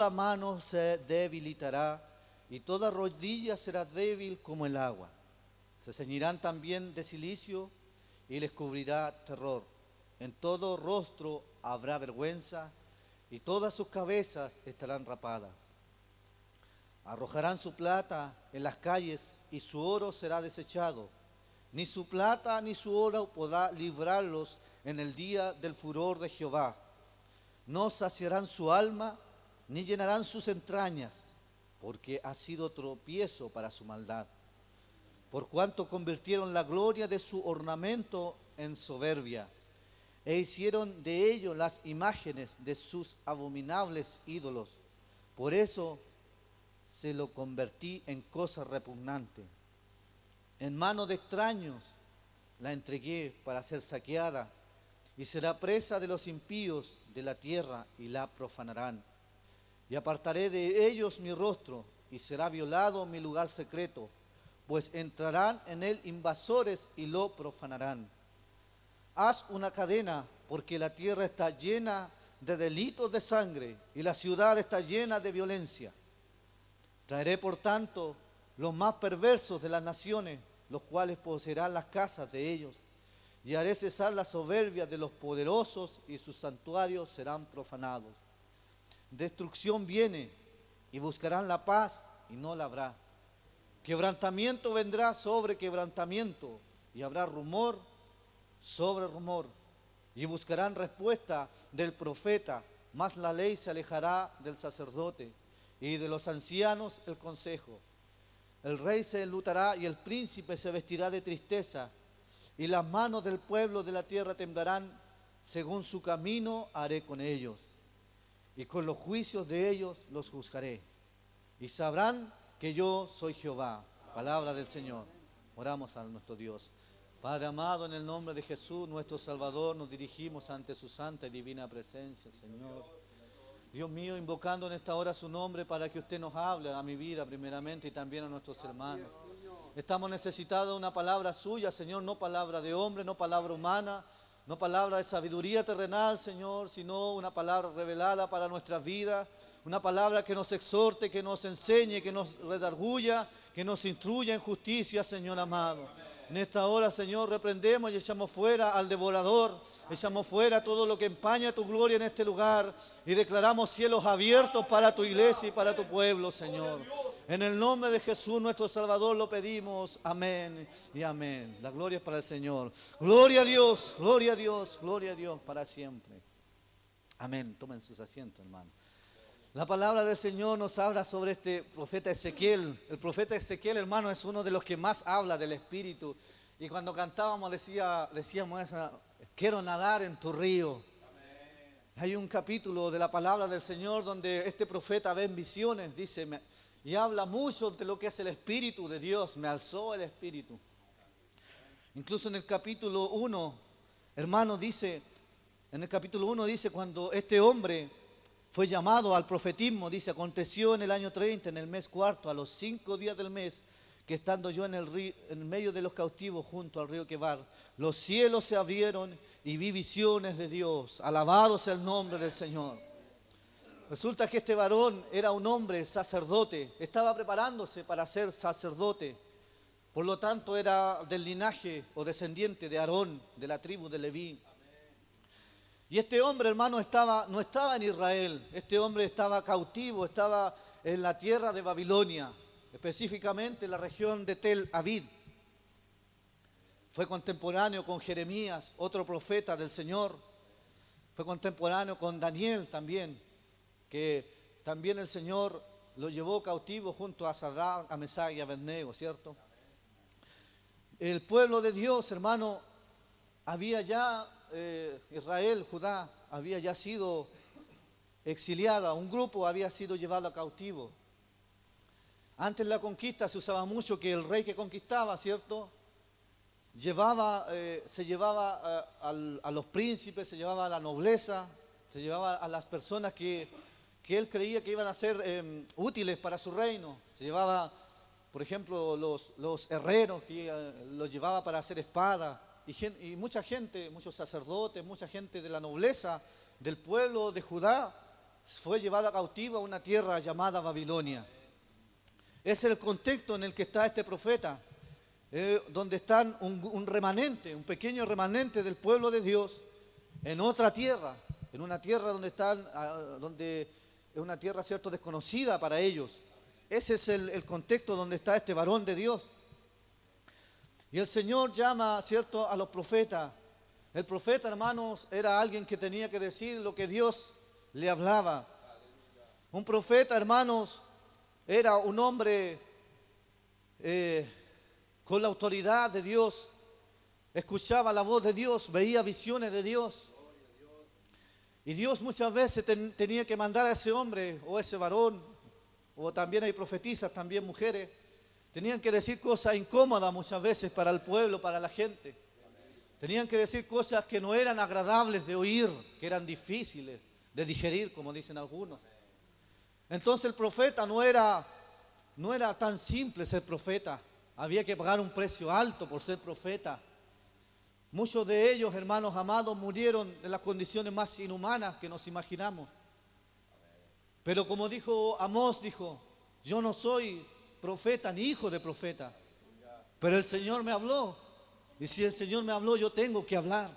Toda mano se debilitará y toda rodilla será débil como el agua. Se ceñirán también de cilicio y les cubrirá terror. En todo rostro habrá vergüenza y todas sus cabezas estarán rapadas. Arrojarán su plata en las calles y su oro será desechado. Ni su plata ni su oro podrá librarlos en el día del furor de Jehová. No saciarán su alma ni llenarán sus entrañas, porque ha sido tropiezo para su maldad. Por cuanto convirtieron la gloria de su ornamento en soberbia, e hicieron de ello las imágenes de sus abominables ídolos. Por eso se lo convertí en cosa repugnante. En mano de extraños la entregué para ser saqueada, y será presa de los impíos de la tierra y la profanarán. Y apartaré de ellos mi rostro, y será violado mi lugar secreto, pues entrarán en él invasores y lo profanarán. Haz una cadena, porque la tierra está llena de delitos de sangre, y la ciudad está llena de violencia. Traeré por tanto los más perversos de las naciones, los cuales poseerán las casas de ellos, y haré cesar la soberbia de los poderosos, y sus santuarios serán profanados. Destrucción viene, y buscarán la paz, y no la habrá. Quebrantamiento vendrá sobre quebrantamiento, y habrá rumor sobre rumor, y buscarán respuesta del profeta, mas la ley se alejará del sacerdote, y de los ancianos el consejo. El rey se enlutará y el príncipe se vestirá de tristeza, y las manos del pueblo de la tierra temblarán. Según su camino haré con ellos, y con los juicios de ellos los juzgaré, y sabrán que yo soy Jehová. Palabra del Señor. Oramos a nuestro Dios. Padre amado, en el nombre de Jesús, nuestro Salvador, nos dirigimos ante su santa y divina presencia, Señor. Dios mío, invocando en esta hora su nombre para que usted nos hable a mi vida primeramente y también a nuestros hermanos. Estamos necesitados de una palabra suya, Señor, no palabra de hombre, no palabra humana, no palabra de sabiduría terrenal, Señor, sino una palabra revelada para nuestras vidas, una palabra que nos exhorte, que nos enseñe, que nos redarguya, que nos instruya en justicia, Señor amado. En esta hora, Señor, reprendemos y echamos fuera al devorador, echamos fuera todo lo que empaña tu gloria en este lugar y declaramos cielos abiertos para tu iglesia y para tu pueblo, Señor. En el nombre de Jesús, nuestro Salvador, lo pedimos. Amén y amén. La gloria es para el Señor. Gloria a Dios, gloria a Dios, gloria a Dios para siempre. Amén. Tomen sus asientos, hermano. La palabra del Señor nos habla sobre este profeta Ezequiel. El profeta Ezequiel, hermano, es uno de los que más habla del Espíritu. Y cuando cantábamos decíamos esa, quiero nadar en tu río. Amén. Hay un capítulo de la palabra del Señor donde este profeta ve en visiones, dice, y habla mucho de lo que es el Espíritu de Dios. Me alzó el Espíritu. Incluso en el capítulo 1, hermano, dice, en el capítulo 1 dice, cuando este hombre fue llamado al profetismo, dice, aconteció en el año 30, en el mes cuarto, a los 5 días del mes, que estando yo en el río, en medio de los cautivos junto al río Quebar, los cielos se abrieron y vi visiones de Dios. Alabado sea el nombre del Señor. Resulta que este varón era un hombre sacerdote, estaba preparándose para ser sacerdote. Por lo tanto, era del linaje o descendiente de Aarón, de la tribu de Leví. Y este hombre, hermano, no estaba en Israel. Este hombre estaba cautivo, estaba en la tierra de Babilonia, específicamente en la región de Tel Aviv. Fue contemporáneo con Jeremías, otro profeta del Señor. Fue contemporáneo con Daniel también, que también el Señor lo llevó cautivo junto a Sadrach, a Mesach y a Abednego, ¿cierto? El pueblo de Dios, hermano, había ya, Israel, Judá, había ya sido exiliada, un grupo había sido llevado a cautivo. Antes de la conquista se usaba mucho que el rey que conquistaba, ¿cierto? Se llevaba a los príncipes, se llevaba a la nobleza, se llevaba a las personas que él creía que iban a ser útiles para su reino. Se llevaba, por ejemplo, los herreros, que los llevaba para hacer espada. Y mucha gente, muchos sacerdotes, mucha gente de la nobleza del pueblo de Judá fue llevada cautiva a una tierra llamada Babilonia. Es el contexto en el que está este profeta, donde están un remanente, un pequeño remanente del pueblo de Dios en otra tierra, en una tierra donde es una tierra, cierto, desconocida para ellos. Ese es el contexto donde está este varón de Dios. Y el Señor llama, cierto, a los profetas. El profeta, hermanos, era alguien que tenía que decir lo que Dios le hablaba. Un profeta, hermanos, era un hombre con la autoridad de Dios. Escuchaba la voz de Dios, veía visiones de Dios. Y Dios muchas veces tenía que mandar a ese hombre o ese varón, o también hay profetisas, también mujeres, tenían que decir cosas incómodas muchas veces para el pueblo, para la gente. Tenían que decir cosas que no eran agradables de oír, que eran difíciles de digerir, como dicen algunos. Entonces el profeta no era tan simple ser profeta. Había que pagar un precio alto por ser profeta. Muchos de ellos, hermanos amados, murieron en las condiciones más inhumanas que nos imaginamos. Pero como dijo Amós, dijo, yo no soy profeta ni hijo de profeta, pero el Señor me habló. Y si el Señor me habló, yo tengo que hablar.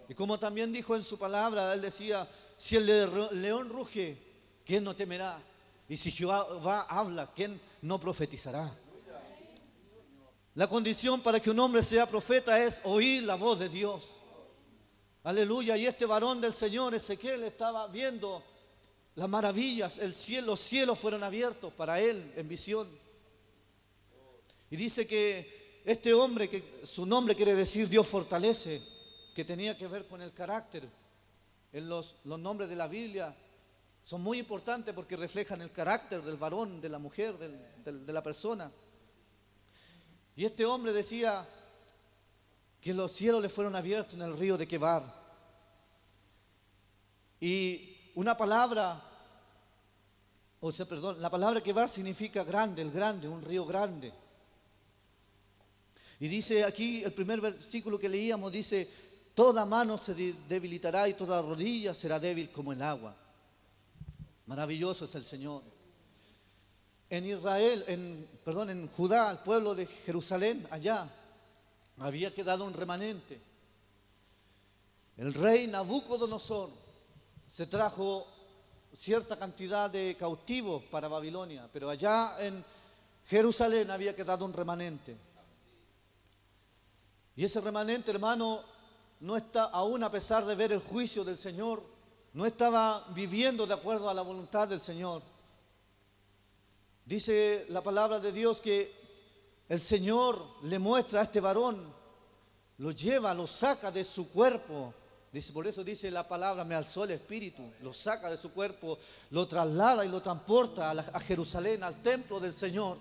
Y como también dijo en su palabra, él decía, si el león ruge, ¿quién no temerá? Y si Jehová habla, ¿quién no profetizará? La condición para que un hombre sea profeta es oír la voz de Dios. Aleluya. Y este varón del Señor, Ezequiel, estaba viendo las maravillas. Los cielos fueron abiertos para él en visión. Y dice que este hombre, que su nombre quiere decir Dios fortalece, que tenía que ver con el carácter. En los nombres de la Biblia son muy importantes porque reflejan el carácter del varón, de la mujer, de la persona. Y este hombre decía que los cielos le fueron abiertos en el río de Quebar. Y una palabra, la palabra Quebar significa grande, el grande, un río grande. Y dice aquí, el primer versículo que leíamos, dice, toda mano se debilitará y toda rodilla será débil como el agua. Maravilloso es el Señor. En Israel, en Judá, el pueblo de Jerusalén, allá, había quedado un remanente. El rey Nabucodonosor se trajo cierta cantidad de cautivos para Babilonia, pero allá en Jerusalén había quedado un remanente. Y ese remanente, hermano, no está, aún a pesar de ver el juicio del Señor, no estaba viviendo de acuerdo a la voluntad del Señor. Dice la palabra de Dios que el Señor le muestra a este varón, lo lleva, lo saca de su cuerpo. Dice, por eso dice la palabra, me alzó el espíritu, lo saca de su cuerpo, lo traslada y lo transporta a Jerusalén, al templo del Señor.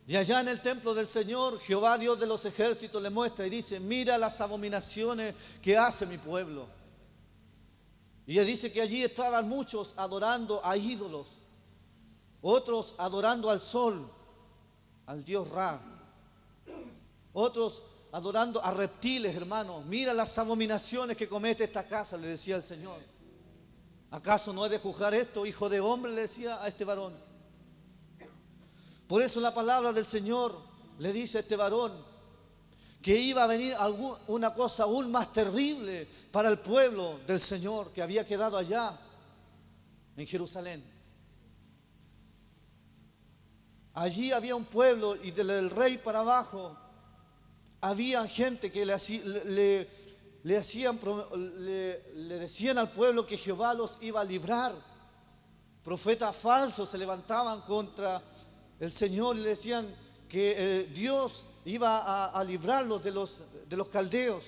Y allá en el templo del Señor, Jehová Dios de los ejércitos le muestra y dice, mira las abominaciones que hace mi pueblo. Y él dice que allí estaban muchos adorando a ídolos, otros adorando al sol, al dios Ra, otros adorando a reptiles, hermanos. Mira las abominaciones que comete esta casa, le decía el Señor. ¿Acaso no he de juzgar esto, hijo de hombre?, le decía a este varón. Por eso la palabra del Señor le dice a este varón que iba a venir una cosa aún más terrible para el pueblo del Señor que había quedado allá en Jerusalén. Allí había un pueblo y del rey para abajo había gente que le decían al pueblo que Jehová los iba a librar. Profetas falsos se levantaban contra el Señor y le decían que Dios iba a librarlos de los caldeos,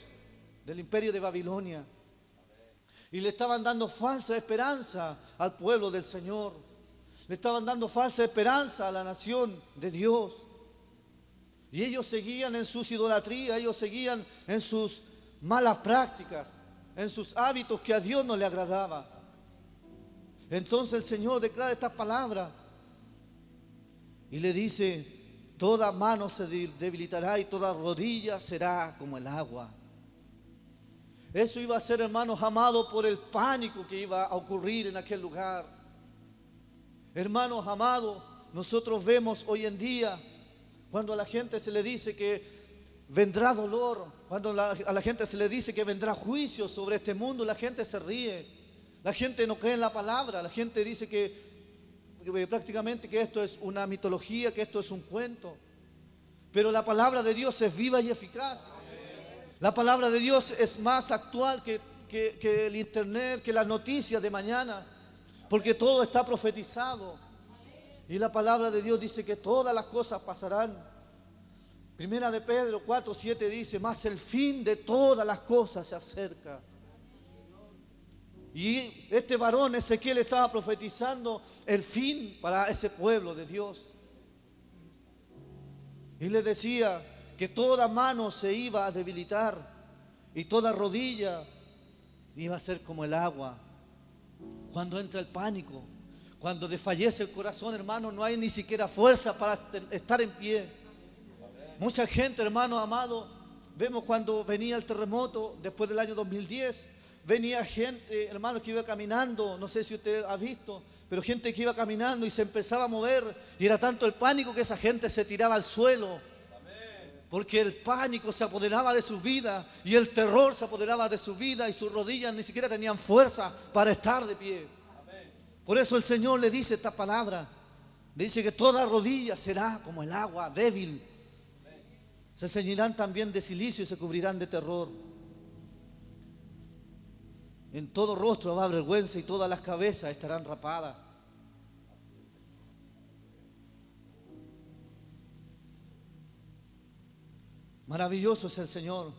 del imperio de Babilonia. Y le estaban dando falsa esperanza al pueblo del Señor. Le estaban dando falsa esperanza a la nación de Dios. Y ellos seguían en sus idolatrías, ellos seguían en sus malas prácticas, en sus hábitos que a Dios no le agradaba. Entonces el Señor declara estas palabras y le dice, toda mano se debilitará y toda rodilla será como el agua. Eso iba a ser, hermanos amados, por el pánico que iba a ocurrir en aquel lugar. Hermanos amados, nosotros vemos hoy en día, cuando a la gente se le dice que vendrá dolor, cuando a la gente se le dice que vendrá juicio sobre este mundo, la gente se ríe, la gente no cree en la palabra, la gente dice que prácticamente que esto es una mitología, que esto es un cuento. Pero la palabra de Dios es viva y eficaz. La palabra de Dios es más actual que el internet, que las noticias de mañana, porque todo está profetizado. Y la palabra de Dios dice que todas las cosas pasarán. Primera de Pedro 4:7 dice, mas el fin de todas las cosas se acerca. Y este varón Ezequiel estaba profetizando el fin para ese pueblo de Dios. Y le decía que toda mano se iba a debilitar y toda rodilla iba a ser como el agua. Cuando entra el pánico, cuando desfallece el corazón, hermano, no hay ni siquiera fuerza para estar en pie. Mucha gente, hermano amado, vemos cuando venía el terremoto después del año 2010, venía gente, hermano, que iba caminando, no sé si usted ha visto, pero gente que iba caminando y se empezaba a mover, y era tanto el pánico que esa gente se tiraba al suelo, porque el pánico se apoderaba de su vida y el terror se apoderaba de su vida y sus rodillas ni siquiera tenían fuerza para estar de pie. Por eso el Señor le dice esta palabra, dice que toda rodilla será como el agua débil. Se ceñirán también de cilicio y se cubrirán de terror. En todo rostro va vergüenza y todas las cabezas estarán rapadas. Maravilloso es el Señor.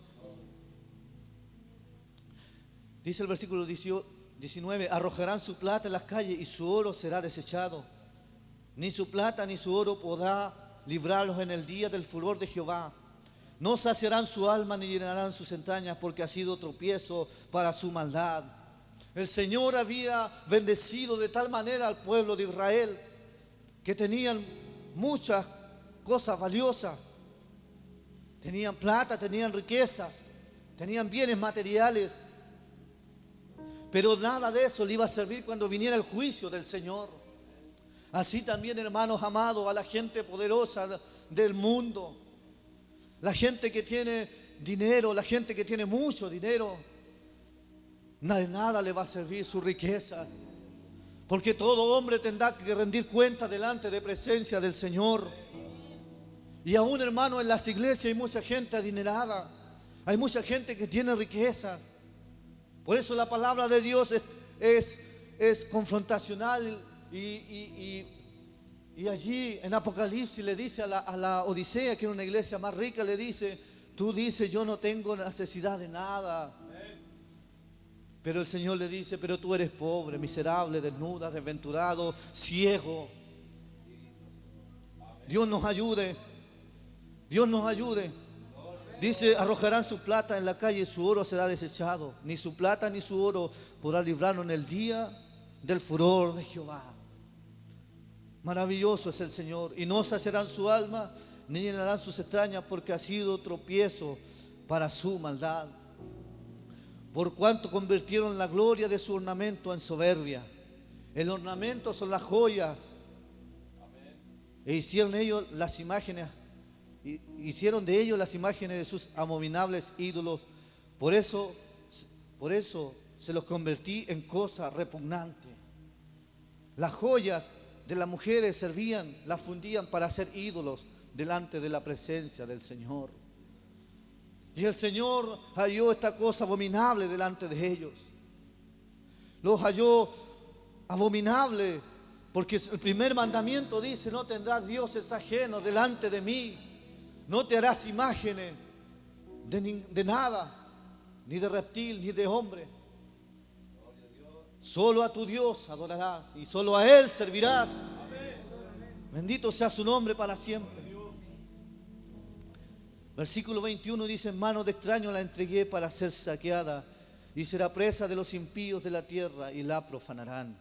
Dice el versículo 19, arrojarán su plata en las calles y su oro será desechado. Ni su plata ni su oro podrá librarlos en el día del furor de Jehová. No saciarán su alma ni llenarán sus entrañas, porque ha sido tropiezo para su maldad. El Señor había bendecido de tal manera al pueblo de Israel que tenían muchas cosas valiosas. Tenían plata, tenían riquezas, tenían bienes materiales. Pero nada de eso le iba a servir cuando viniera el juicio del Señor. Así también, hermanos amados, a la gente poderosa del mundo, la gente que tiene dinero, la gente que tiene mucho dinero, de nada le va a servir sus riquezas, porque todo hombre tendrá que rendir cuenta delante de presencia del Señor. Y aún, hermano, en las iglesias hay mucha gente adinerada, hay mucha gente que tiene riquezas. Por eso la palabra de Dios es confrontacional y allí en Apocalipsis le dice a la Odisea, que era una iglesia más rica, le dice, tú dices, yo no tengo necesidad de nada. Pero el Señor le dice, pero tú eres pobre, miserable, desnuda, desventurado, ciego. Dios nos ayude. Dios nos ayude. Dice, arrojarán su plata en la calle y su oro será desechado. Ni su plata ni su oro podrá librarnos en el día del furor de Jehová. Maravilloso es el Señor. Y no saciarán su alma, ni llenarán sus extrañas, porque ha sido tropiezo para su maldad. Por cuanto convirtieron la gloria de su ornamento en soberbia. El ornamento son las joyas. E hicieron ellos las imágenes. Hicieron de ellos las imágenes de sus abominables ídolos. Por eso se los convertí en cosa repugnante. Las joyas de las mujeres servían, las fundían para hacer ídolos delante de la presencia del Señor. Y el Señor halló esta cosa abominable delante de ellos. Los halló abominable, porque el primer mandamiento dice, no tendrás dioses ajenos delante de mí. No te harás imágenes de nada, ni de reptil, ni de hombre. Solo a tu Dios adorarás y solo a Él servirás. Bendito sea su nombre para siempre. Versículo 21 dice, en manos de extraños la entregué para ser saqueada y será presa de los impíos de la tierra y la profanarán.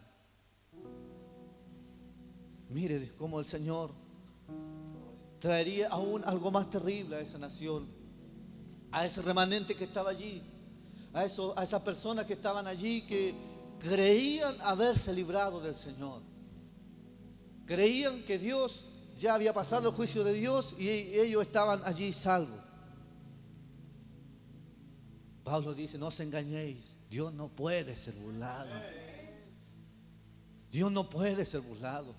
Mire cómo el Señor traería aún algo más terrible a esa nación, a ese remanente que estaba allí, a esas personas que estaban allí, que creían haberse librado del Señor. Creían que Dios ya había pasado el juicio de Dios y ellos estaban allí salvos. Pablo dice: no os engañéis, Dios no puede ser burlado. Dios no puede ser burlado.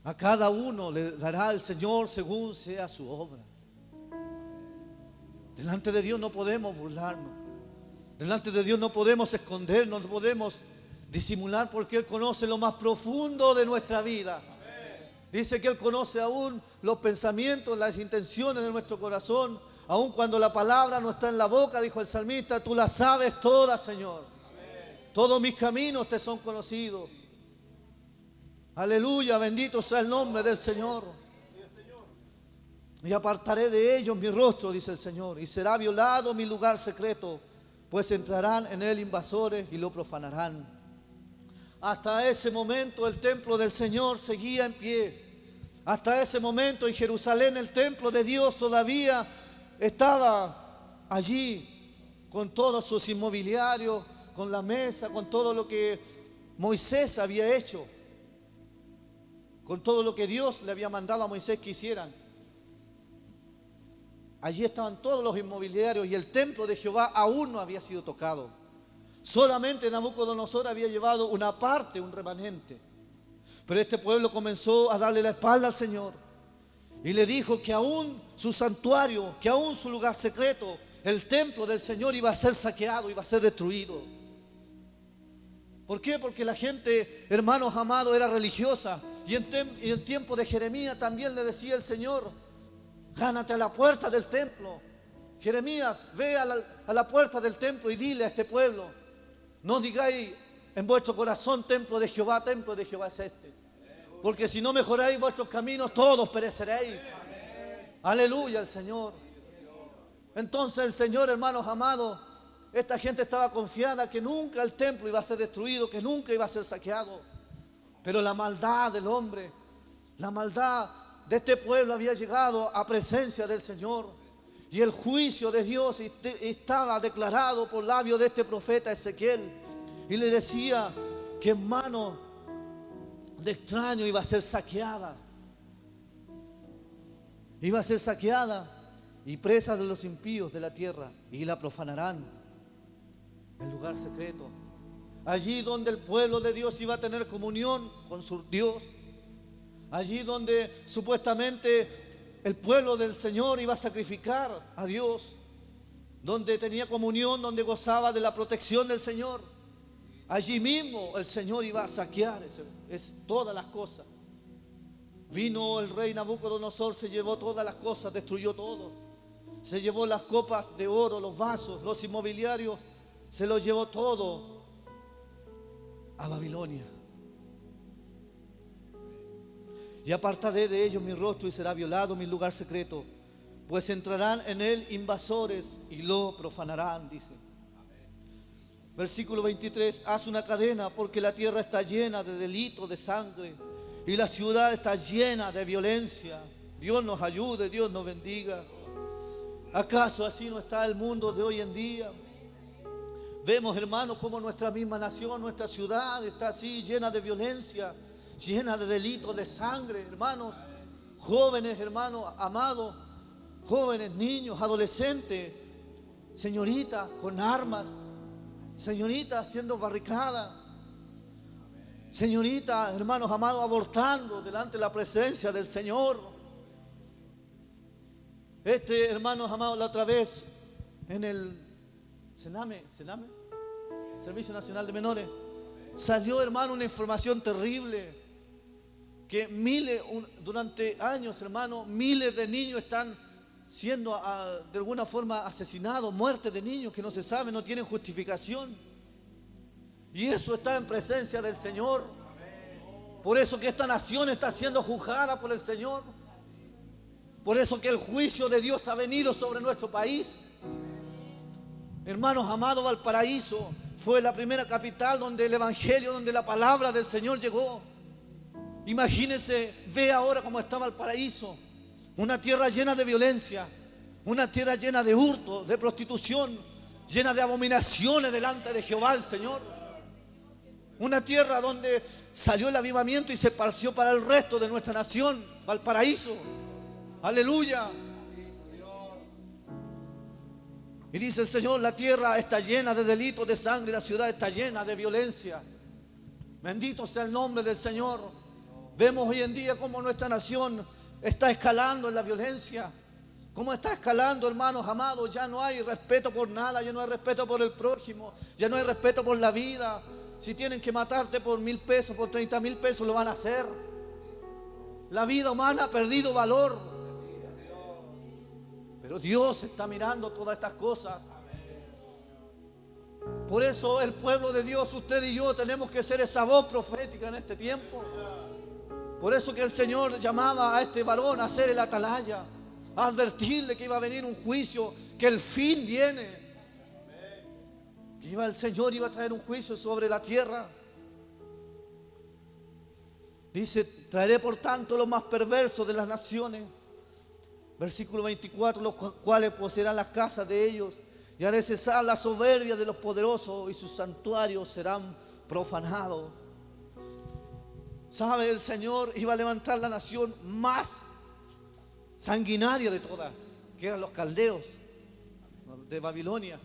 A cada uno le dará el Señor según sea su obra. Delante de Dios no podemos burlarnos. Delante de Dios no podemos escondernos, no podemos disimular, porque Él conoce lo más profundo de nuestra vida. Dice que Él conoce aún los pensamientos, las intenciones de nuestro corazón. Aun cuando la palabra no está en la boca, dijo el salmista, tú la sabes toda, Señor. Todos mis caminos te son conocidos. Aleluya, bendito sea el nombre del Señor. Y apartaré de ellos mi rostro, dice el Señor, y será violado mi lugar secreto, pues entrarán en él invasores y lo profanarán. Hasta ese momento el templo del Señor seguía en pie. Hasta ese momento en Jerusalén el templo de Dios todavía estaba allí, con todos sus inmobiliarios, con la mesa, con todo lo que Moisés había hecho, con todo lo que Dios le había mandado a Moisés que hicieran. Allí estaban todos los inmobiliarios y el templo de Jehová aún no había sido tocado. Solamente Nabucodonosor había llevado una parte, un remanente. Pero este pueblo comenzó a darle la espalda al Señor y le dijo que aún su santuario, que aún su lugar secreto, el templo del Señor iba a ser saqueado, iba a ser destruido. ¿Por qué? Porque la gente, hermanos amados, era religiosa. Y en tiempo de Jeremías también le decía el Señor: gánate a la puerta del templo. Jeremías, ve a la puerta del templo y dile a este pueblo: no digáis en vuestro corazón templo de Jehová es este. Porque si no mejoráis vuestros caminos, todos pereceréis. Aleluya al Señor. Entonces el Señor, hermanos amados, esta gente estaba confiada que nunca el templo iba a ser destruido, que nunca iba a ser saqueado. Pero la maldad del hombre, la maldad de este pueblo había llegado a presencia del Señor. Y el juicio de Dios estaba declarado por labios de este profeta Ezequiel. Y le decía que en manos de extraños iba a ser saqueada. Iba a ser saqueada y presa de los impíos de la tierra, y la profanarán en lugar secreto. Allí donde el pueblo de Dios iba a tener comunión con su Dios. Allí donde supuestamente el pueblo del Señor iba a sacrificar a Dios. Donde tenía comunión, donde gozaba de la protección del Señor. Allí mismo el Señor iba a saquear todas las cosas. Vino el rey Nabucodonosor, se llevó todas las cosas, destruyó todo. Se llevó las copas de oro, los vasos, los inmobiliarios, se los llevó todo a Babilonia. Y apartaré de ellos mi rostro y será violado mi lugar secreto, pues entrarán en él invasores y lo profanarán, dice. Versículo 23, haz una cadena porque la tierra está llena de delitos, de sangre, y la ciudad está llena de violencia. Dios nos ayude, Dios nos bendiga. ¿Acaso así no está el mundo de hoy en día? Vemos, hermanos, como nuestra misma nación, nuestra ciudad está así, llena de violencia, llena de delitos, de sangre, hermanos. Jóvenes, hermanos, amados, jóvenes, niños, adolescentes, señoritas con armas, señoritas haciendo barricadas, señoritas, hermanos amados, abortando delante de la presencia del Señor. Hermanos amados, la otra vez en el Sename, Servicio Nacional de Menores, salió, hermano, una información terrible, que durante años, hermano, miles de niños están siendo de alguna forma asesinados, muertes de niños que no se sabe, no tienen justificación. Y eso está en presencia del Señor. Por eso que esta nación está siendo juzgada por el Señor. Por eso que el juicio de Dios ha venido sobre nuestro país. Hermanos amados, Valparaíso fue la primera capital donde el Evangelio, donde la palabra del Señor llegó. Imagínense, ve ahora cómo está Valparaíso. Una tierra llena de violencia, una tierra llena de hurto, de prostitución, llena de abominaciones delante de Jehová el Señor. Una tierra donde salió el avivamiento y se esparció para el resto de nuestra nación, Valparaíso. Aleluya. Y dice el Señor, la tierra está llena de delitos, de sangre, la ciudad está llena de violencia. Bendito sea el nombre del Señor. Vemos hoy en día cómo nuestra nación está escalando en la violencia. Cómo está escalando, hermanos amados. Ya no hay respeto por nada, ya no hay respeto por el prójimo, ya no hay respeto por la vida. Si tienen que matarte por 1,000 pesos, por 30,000 pesos, lo van a hacer. La vida humana ha perdido valor. Pero Dios está mirando todas estas cosas. Por eso el pueblo de Dios, usted y yo, tenemos que ser esa voz profética en este tiempo. Por eso que el Señor llamaba a este varón a ser el atalaya, a advertirle que iba a venir un juicio, que el fin viene. Que el Señor iba a traer un juicio sobre la tierra. Dice, traeré por tanto los más perversos de las naciones. Versículo 24, los cuales poseerán las casas de ellos, y haré cesar la soberbia de los poderosos, y sus santuarios serán profanados. ¿Sabe? El Señor iba a levantar la nación más sanguinaria de todas, que eran los caldeos de Babilonia.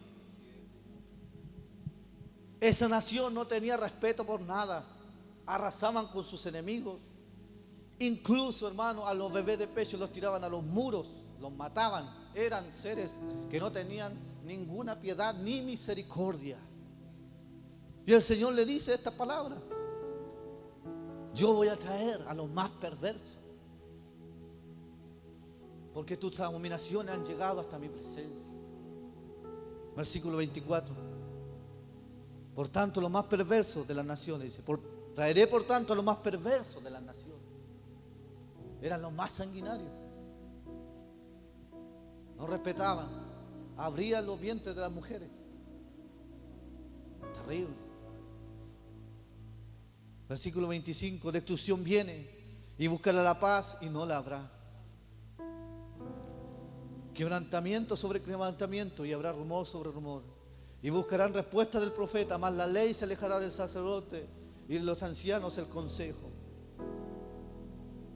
Esa nación no tenía respeto por nada, arrasaban con sus enemigos. Incluso, hermano, a los bebés de pecho los tiraban a los muros, los mataban. Eran seres que no tenían ninguna piedad ni misericordia. Y el Señor le dice esta palabra: yo voy a traer a los más perversos, porque tus abominaciones han llegado hasta mi presencia. Versículo 24. Por tanto, los más perversos de las naciones, dice, traeré por tanto a los más perversos de las naciones. Eran los más sanguinarios. No respetaban. Abrían los vientres de las mujeres. Terrible. Versículo 25. Destrucción viene y buscará la paz y no la habrá. Quebrantamiento sobre quebrantamiento y habrá rumor sobre rumor. Y buscarán respuesta del profeta, mas la ley se alejará del sacerdote y de los ancianos el consejo.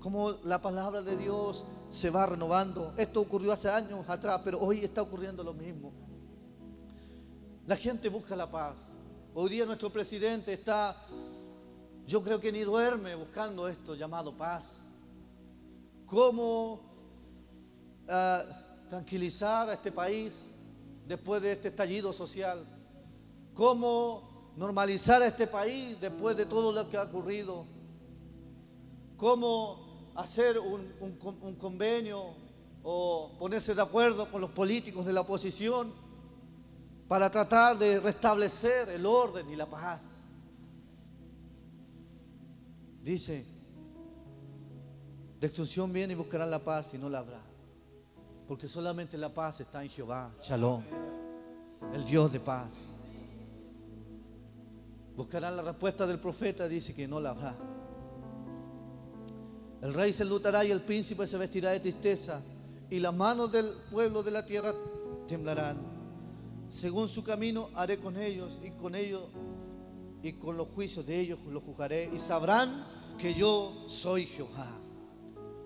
Como la palabra de Dios se va renovando. Esto ocurrió hace años atrás, pero hoy está ocurriendo lo mismo. La gente busca la paz. Hoy día nuestro presidente está, yo creo que ni duerme buscando esto llamado paz. Cómo tranquilizar a este país después de este estallido social. Cómo normalizar a este país después de todo lo que ha ocurrido. Cómo hacer un convenio o ponerse de acuerdo con los políticos de la oposición para tratar de restablecer el orden y la paz. Dice, destrucción viene y buscarán la paz y no la habrá, porque solamente la paz está en Jehová, Shalom, el Dios de paz. Buscarán la respuesta del profeta, dice que no la habrá. El rey se enlutará y el príncipe se vestirá de tristeza, y las manos del pueblo de la tierra temblarán. Según su camino haré con ellos y con los juicios de ellos los juzgaré, y sabrán que yo soy Jehová.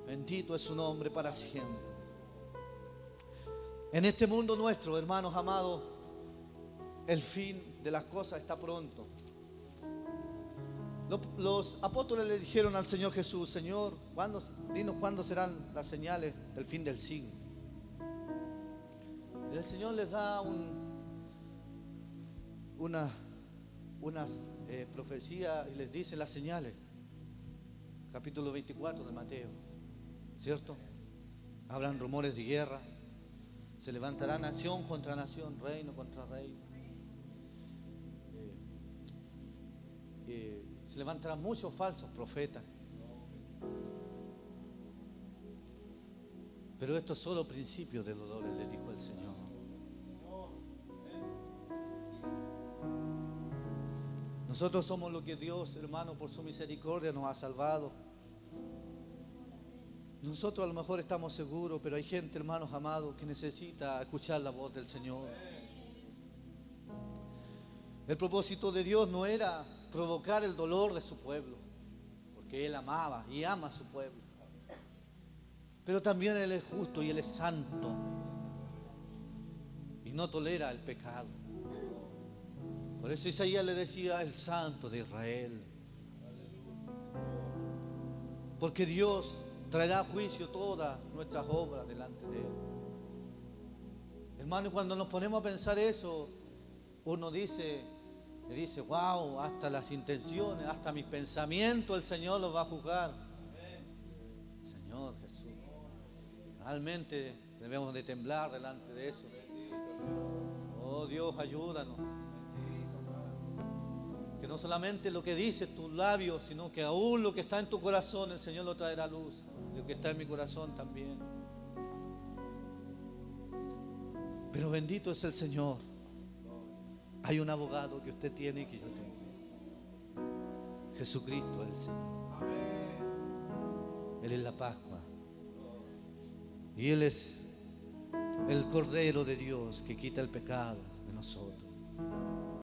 Bendito es su nombre para siempre. En este mundo nuestro, hermanos amados, el fin de las cosas está pronto. Los apóstoles le dijeron al Señor Jesús: Señor, dinos cuándo serán las señales del fin del siglo. Y el Señor les da unas profecías y les dice las señales. Capítulo 24 de Mateo, ¿cierto? Habrán rumores de guerra, se levantará nación contra nación, reino contra reino. Se levantarán muchos falsos profetas. Pero esto es solo principio de dolores, le dijo el Señor. Nosotros somos lo que Dios, hermano, por su misericordia nos ha salvado. Nosotros a lo mejor estamos seguros, pero hay gente, hermanos amados, que necesita escuchar la voz del Señor. El propósito de Dios no era provocar el dolor de su pueblo, porque Él amaba y ama a su pueblo. Pero también Él es justo y Él es santo y no tolera el pecado. Por eso Isaías le decía el Santo de Israel. Porque Dios traerá a juicio todas nuestras obras delante de Él. Hermano, cuando nos ponemos a pensar eso, uno le dice, wow, hasta las intenciones, hasta mis pensamientos el Señor los va a juzgar. Señor Jesús, realmente debemos de temblar delante de eso. Oh Dios, ayúdanos. Que no solamente lo que dice tus labios, sino que aún lo que está en tu corazón, el Señor lo traerá a luz. Lo que está en mi corazón también. Pero bendito es el Señor. Hay un abogado que usted tiene y que yo tengo. Jesucristo el Señor. Él es la Pascua. Y Él es el Cordero de Dios que quita el pecado de nosotros.